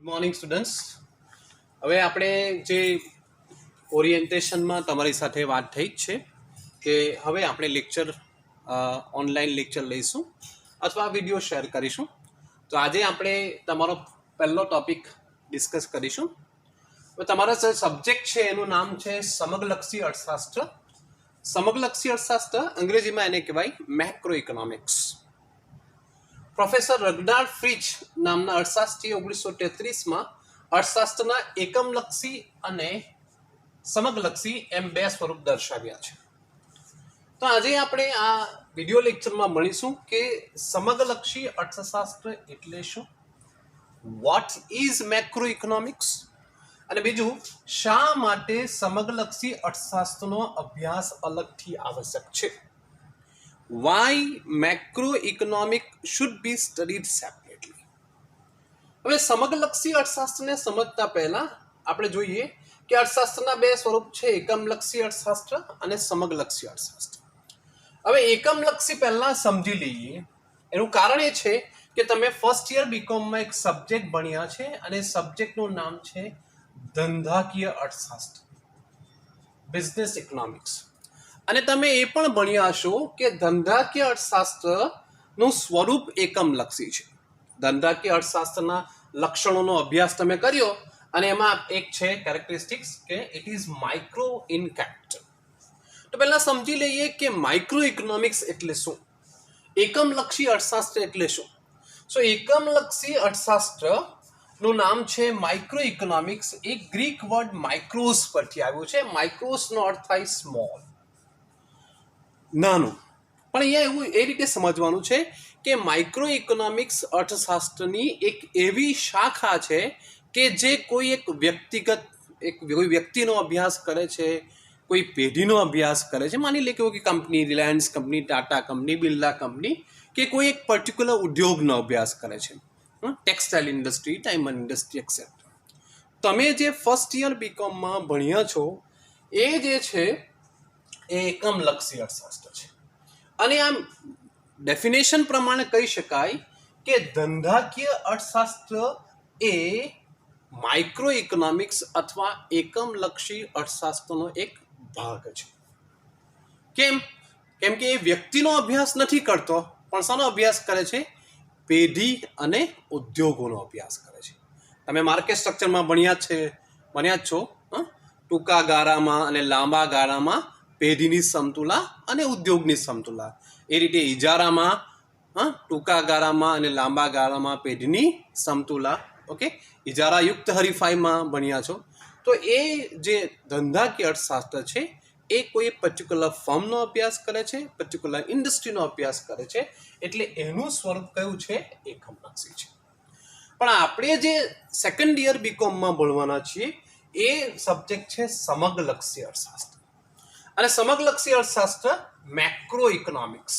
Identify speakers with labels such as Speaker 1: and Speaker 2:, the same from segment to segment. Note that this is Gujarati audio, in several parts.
Speaker 1: Morning students. હવે આપણે જે ઓરિએન્ટેશનમાં તમારી સાથે વાત થઈ જ છે કે હવે આપણે લેક્ચર ઓનલાઈન લેક્ચર લઈશું અથવા વિડીયો શેર કરીશું. તો આજે આપણે તમારો પહેલો ટોપિક ડિસ્કસ કરીશું. તો તમારા જે સબ્જેક્ટ છે એનું નામ છે સમગ્રલક્ષી અર્થશાસ્ત્ર. સમગ્રલક્ષી અર્થશાસ્ત્ર અંગ્રેજીમાં એને કહેવાય મેક્રો ઇકોનોમિક્સ. પ્રોફેસર રગનાલ્ડ ફ્રિચ નામના અર્થશાસ્ત્રીએ 1933માં અર્થશાસ્ત્રના એકમલક્ષી અને સમગ્રલક્ષી એમ બે સ્વરૂપ દર્શાવ્યા છે. તો આજે આપણે આ વિડીયો લેક્ચરમાં મળીશું કે સમગ્રલક્ષી અર્થશાસ્ત્ર એટલે શું, વોટ ઇઝ મેક્રો ઇકોનોમિક્સ, અને બીજું શા માટે સમગ્રલક્ષી અર્થશાસ્ત્રનો અભ્યાસ અલગથી આવશ્યક છે. Why macroeconomic should be studied separately. હવે સમગ્રલક્ષી અર્થશાસ્ત્રને સમજતા પહેલા આપણે જોઈએ કે અર્થશાસ્ત્રના બે સ્વરૂપ છે, એકમલક્ષી અર્થશાસ્ત્ર અને સમગ્રલક્ષી અર્થશાસ્ત્ર. હવે એકમલક્ષી પહેલા સમજી લઈએ. એનું કારણ એ છે કે તમે ફર્સ્ટ યર બીકોમમાં એક સબ્જેક્ટ ભણ્યા છે અને સબ્જેક્ટનું નામ છે ધંધાકીય અર્થશાસ્ત્ર, બિઝનેસ ઇકોનોમિક્સ. અને તમે એ પણ ભણ્યા હશો કે ધંધાકીય અર્થશાસ્ત્રનું સ્વરૂપ એકમલક્ષી છે. ધંધાકીય અર્થશાસ્ત્રના લક્ષણોનો અભ્યાસ તમે કર્યો અને એમાં એક છે કેરેક્ટરિસ્ટિક્સ કે it is micro in capital. તો પહેલા સમજી લઈએ કે માઇક્રો ઇકોનોમિક્સ એટલે શું, એકમલક્ષી અર્થશાસ્ત્ર એટલે શું. સો એકમલક્ષી અર્થશાસ્ત્રનું નામ છે માઇક્રો ઇકોનોમિક્સ. એ ગ્રીક વર્ડ માઇક્રોસ પરથી આવ્યું છે. માઇક્રોસનો અર્થ થાય સ્મોલ, નાનું. પણ અહીંયા એવું એ રીતે સમજવાનું છે કે માઇક્રો ઇકોનોમિક્સ અર્થશાસ્ત્રની એક એવી શાખા છે કે જે કોઈ વ્યક્તિનો અભ્યાસ કરે છે, કોઈ પેઢીનો અભ્યાસ કરે છે. માની લે કે company Reliance company, Tata company, Birla company, કે કોઈ એક પર્ટિક્યુલર ઉદ્યોગનો અભ્યાસ કરે છે, textile industry, diamond industry et cetera. તમે જે ફર્સ્ટ યર બીકોમમાં ભણ્યા છો એ જે છે એ એકમલક્ષી અર્થશાસ્ત્ર છે. અને આમ ડેફિનેશન પ્રમાણે કહી શકાય કે ધંધાકીય અર્થશાસ્ત્ર એ માઇક્રો ઇકોનોમિક્સ અથવા એકમલક્ષી અર્થશાસ્ત્રનો એક ભાગ છે. કેમ કે એ વ્યક્તિનો અભ્યાસ નથી કરતો, પણ શાનો અભ્યાસ કરે છે, પેઢી અને ઉદ્યોગોનો અભ્યાસ કરે છે. તમે માર્કેટ સ્ટ્રક્ચરમાં ભણ્યા જ છો. ટૂંકા ગાળામાં અને લાંબા ગાળામાં પેઢીની સમતુલા અને ઉદ્યોગની સમતુલા. એ રીતે ઇજારામાં ટૂંકા ગાળામાં અને લાંબા ગાળામાં પેઢીની સમતુલા. ઓકે, ઇજારાયુક્ત હરીફાઈમાં ભણ્યા છો. તો એ જે ધંધાકીય અર્થશાસ્ત્ર છે એ કોઈ પર્ટિક્યુલર ફર્મનો અભ્યાસ કરે છે, પર્ટિક્યુલર ઇન્ડસ્ટ્રીનો અભ્યાસ કરે છે. એટલે એનું સ્વરૂપ કયું છે, એકમલક્ષી છે. પણ આપણે જે સેકન્ડ યર બીકોમમાં ભણવાના છીએ એ સબ્જેક્ટ છે સમગ્રલક્ષી અર્થશાસ્ત્ર. અને સમગ્રલક્ષી અર્થશાસ્ત્ર મેક્રો ઇકોનોમિક્સ.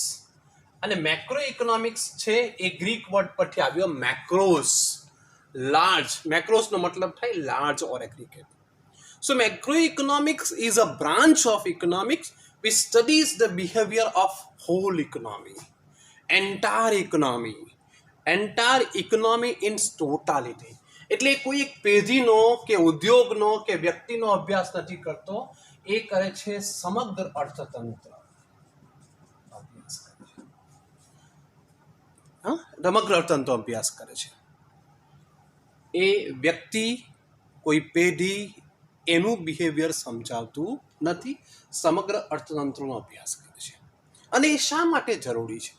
Speaker 1: અને મેક્રો ઇકોનોમિક્સ છે એ ગ્રીક વર્ડ પરથી આવ્યો મેક્રોસ, લાર્જ. મેક્રોસનો મતલબ થાય large or aggregate. So macro economics is a branch of economics which studies the behavior of whole economy, entire economy in totality. એટલે કોઈ એક પેઢીનો કે ઉદ્યોગનો કે વ્યક્તિનો અભ્યાસ નથી કરતો, એ કરે છે સમગ્ર અર્થતંત્ર અભ્યાસ કરે છે. સમગ્ર અર્થતંત્ર અભ્યાસ કરે છે. એ વ્યક્તિ, કોઈ પેઢી, એનું બિહેવિયર સમજાવતું નથી, સમગ્ર અર્થતંત્રનો અભ્યાસ કરે છે. અને એ શા માટે જરૂરી છે,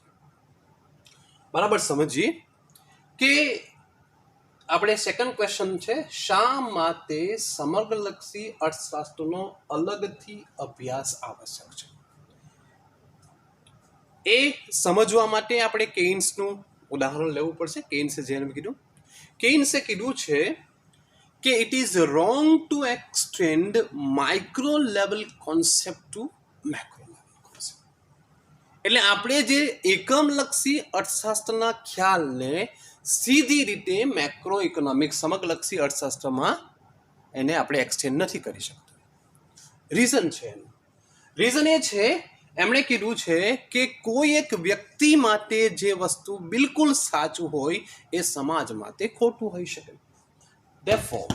Speaker 1: બરાબર સમજીએ કે આપણે સેકન્ડ ક્વેશ્ચન છે, શા માટે સમગ્રલક્ષી અર્થશાસ્ત્રનો અલગથી અભ્યાસ આવશ્યક છે. એ સમજવા માટે આપણે કેઇન્સનું ઉદાહરણ લેવું પડશે. કેઇન્સે જેને કીધું છે કે it is wrong to extend micro level concept to macro level concept. એટલે આપણે જે એકમલક્ષી અર્થશાસ્ત્રના ખ્યાલને સીધી રીતે મેક્રો ઇકોનોમિક્સ, સમગ્રલક્ષી અર્થશાસ્ત્રમાં એને આપણે એક્સટેન્ડ નથી કરી શકતા. રીઝન એ છે એમણે કીધું છે કે કોઈ એક વ્યક્તિ માટે જે વસ્તુ બિલકુલ સાચું હોય એ સમાજ માટે ખોટું હોઈ શકે. Therefore,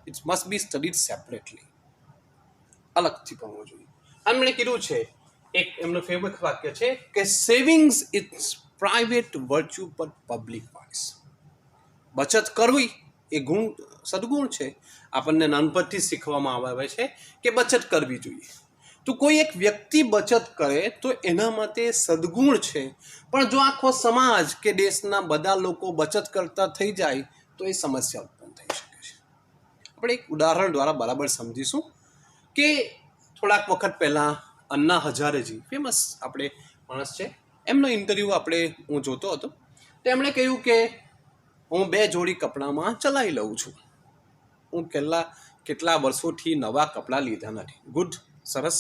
Speaker 1: it must be studied separately. અલગથી ભણવું જોઈએ. અને મેં કીધું છે એક એમનું ફેવરેટ વાક્ય છે કે સેવિંગ્સ ઇઝ પ્રાઇવેટ વર્ચ્યુ પર પબ્લિક વાઇસ. બચત કરવી એ ગુણ સદગુણ છે. આપણને નાનપણથી શીખવામાં આવે છે કે બચત કરવી જોઈએ. તો કોઈ એક વ્યક્તિ બચત કરે તો એના માટે સદગુણ છે, પણ જો આખો સમાજ કે દેશના બધા લોકો બચત કરતા થઈ જાય તો એ સમસ્યા ઉત્પન્ન થઈ શકે છે. આપણે એક ઉદાહરણ દ્વારા બરાબર સમજીશું કે થોડાક વખત પહેલાં અન્ના હજારેજી ફેમસ આપણે માણસ છે, એમનો ઇન્ટરવ્યૂ હું જોતો હતો. તો એમણે કહ્યું કે હું 2 જોડી કપડામાં ચલાવી લઉં છું. હું કેટલા વર્ષોથી નવા કપડાં લીધા નથી. ગુડ, સરસ.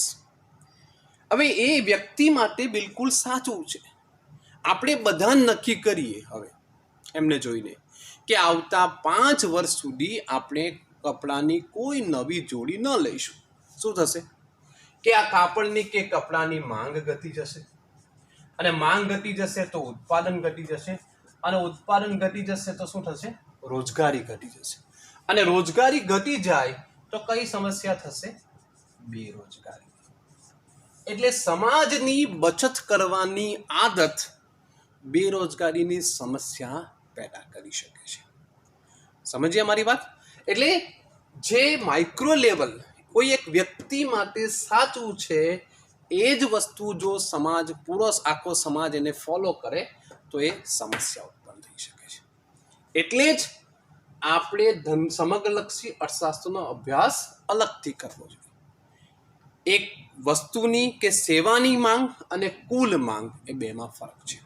Speaker 1: હવે એ વ્યક્તિ માટે બિલકુલ સાચું છે. આપણે બધા નક્કી કરીએ હવે એમને જોઈને કે આવતા 5 વર્ષ સુધી આપણે કપડાની કોઈ નવી જોડી ન લઈશું. શું થશે કે આ કાપડની કે કપડાની માંગ ઘટી જશે, અને માંગ ઘટી જશે તો ઉત્પાદન ઘટી જશે, અને ઉત્પાદન ઘટી જશે તો શું થશે? રોજગારી ઘટી જશે, અને રોજગારી ઘટી જાય તો કઈ સમસ્યા થશે? બેરોજગારી. એટલે સમાજની બચત કરવાની આદત બેરોજગારીની સમસ્યા પેદા કરી શકે છે. સમજીએ મારી વાત? એટલે જે માઇક્રો લેવલ કોઈ એક વ્યક્તિ માટે સાચું છે એ જ વસ્તુ જો આખો સમાજ એને ફોલો કરે તો એ સમસ્યા ઉત્પન્ન થઈ શકે છે. એટલે જ આપણે સમગ્રલક્ષી અર્થશાસ્ત્રનો અભ્યાસ અલગથી કરવો જોઈએ. એક વસ્તુની કે સેવાની માંગ અને કુલ માંગ એ બેમાં ફરક છે.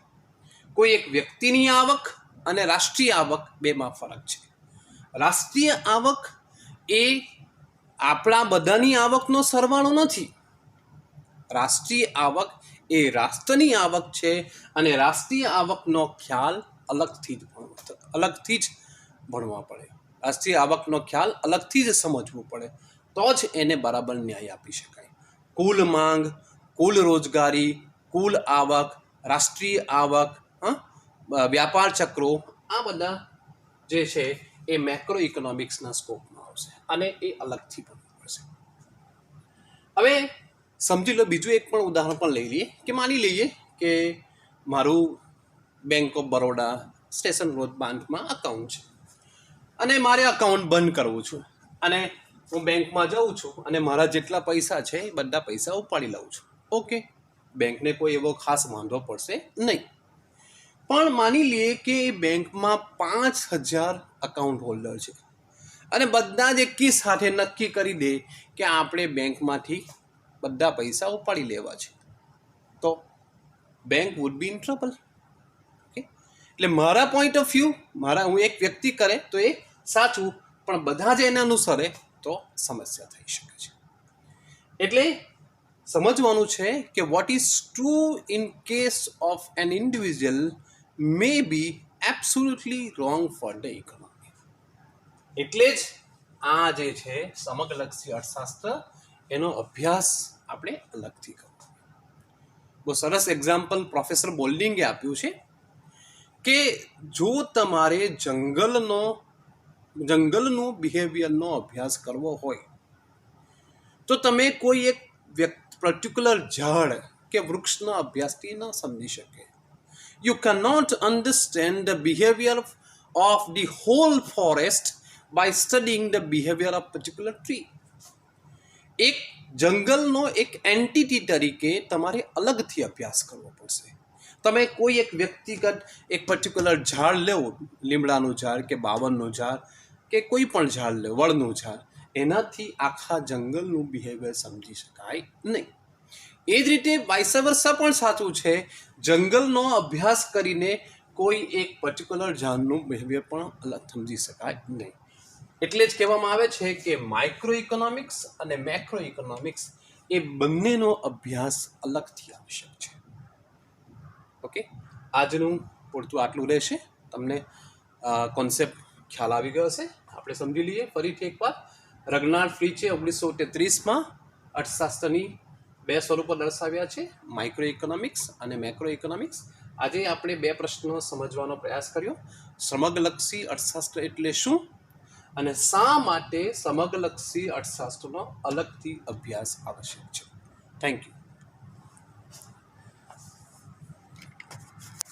Speaker 1: કોઈ એક વ્યક્તિની આવક અને રાષ્ટ્રીય આવક બેમાં ફરક છે. રાષ્ટ્રીય આવક એ આપણા બધાની આવકનો સરવાળો નથી. રાષ્ટ્રીય આવક એ રાષ્ટ્રની આવક છે, અને રાષ્ટ્રીય આવકનો ખ્યાલ અલગથી જ ભણવા પડે. રાષ્ટ્રીય આવકનો ખ્યાલ અલગથી જ સમજવું પડે, તો જ એને બરાબર ન્યાય આપી શકાય. કુલ માંગ, કુલ રોજગારી, કુલ આવક, રાષ્ટ્રીય આવક, વ્યાપાર ચક્રો, આ બધા જે છે એ મેક્રો ઇકોનોમિક્સના સ્કોપમાં આવશે, અને એ અલગથી ભણવું પડશે. હવે સમજી લો, બીજું એક પણ ઉદાહરણ પણ લઈ લઈએ કે માની લઈએ કે મારું bank of Baroda station road બ્રાન્ચમાં અકાઉન્ટ છે, અને મારે અકાઉન્ટ બંધ કરવું છું, અને હું બેંકમાં જાઉં છું અને મારા જેટલા પૈસા છે એ બધા પૈસા ઉપાડી લઉં છું. ઓકે, બેંકને કોઈ એવો ખાસ વાંધો પડશે નહીં. પણ માની લઈએ કે બેંકમાં 5000 અકાઉન્ટ હોલ્ડર છે, અને બધા જ એકી સાથે નક્કી કરી દે કે આપણે બેંકમાંથી બધા પૈસા ઉપાડી લેવા છે, તો bank would be in trouble. Okay, એટલે મારા પોઈન્ટ ઓફ વ્યૂ હું એક વ્યક્તિ કરે તો એ સાચું, પણ બધા જ એને અનુસરે તો સમસ્યા થઈ શકે છે. એટલે સમજવાનું છે કે what is true in case of an individual may be absolutely wrong for the economy. એટલે જ આ જે છે સમગ્રલક્ષી અર્થશાસ્ત્ર, એનો અભ્યાસ આપણે અલગથી કરવો. બહુ સરસ એક્ઝામ્પલ પ્રોફેસર બોલ્ડિંગે આપ્યું છે કે જો તમારે જંગલનું બિહેવિયરનો અભ્યાસ કરવો હોય તો તમે કોઈ એક પર્ટિક્યુલર ઝાડ કે વૃક્ષના અભ્યાસથી ન સમજી શકે. You cannot understand the behavior of the whole forest by studying the behavior of particular tree. એક જંગલનો એક એન્ટિટી તરીકે તમારે અલગથી અભ્યાસ કરવો પડશે. તમે કોઈ એક વ્યક્તિગત એક પર્ટિક્યુલર ઝાડ લેવો, લીમડાનું ઝાડ કે બાવળનું ઝાડ કે કોઈ પણ ઝાડ લેવો, વડનું ઝાડ, એનાથી આખા જંગલનું બિહેવિયર સમજી શકાય નહીં. એ જ રીતે વાઇસ વર્સા પણ સાચું છે. જંગલનો અભ્યાસ કરીને કોઈ એક પર્ટિક્યુલર ઝાડનું બિહેવિયર પણ અલગ સમજી શકાય નહીં. એટલે જ કહેવામાં આવે છે કે માઇક્રો ઇકોનોમિક્સ અને મેક્રો ઇકોનોમિક્સ એ બંનેનો અભ્યાસ અલગથી આવશ્યક છે. ઓકે, આજનું પૂરતું આટલું રહેશે. તમને કોન્સેપ્ટ ખ્યાલ આવી ગયો હશે. આપણે સમજી લઈએ ફરીથી એકવાર. રગ્નાર્ડ ફ્રીચે 1933માં અર્થશાસ્ત્રની 2 સ્વરૂપો દર્શાવ્યા છે, માઇક્રો ઇકોનોમિક્સ અને મેક્રો ઇકોનોમિક્સ. આજે આપણે 2 પ્રશ્નો સમજવાનો પ્રયાસ કર્યો. સમગ્રલક્ષી અર્થશાસ્ત્ર એટલે શું, અને શા માટે સમગ્રલક્ષી અર્થશાસ્ત્રનો અલગથી અભ્યાસ આવશ્યક છે. Thank you.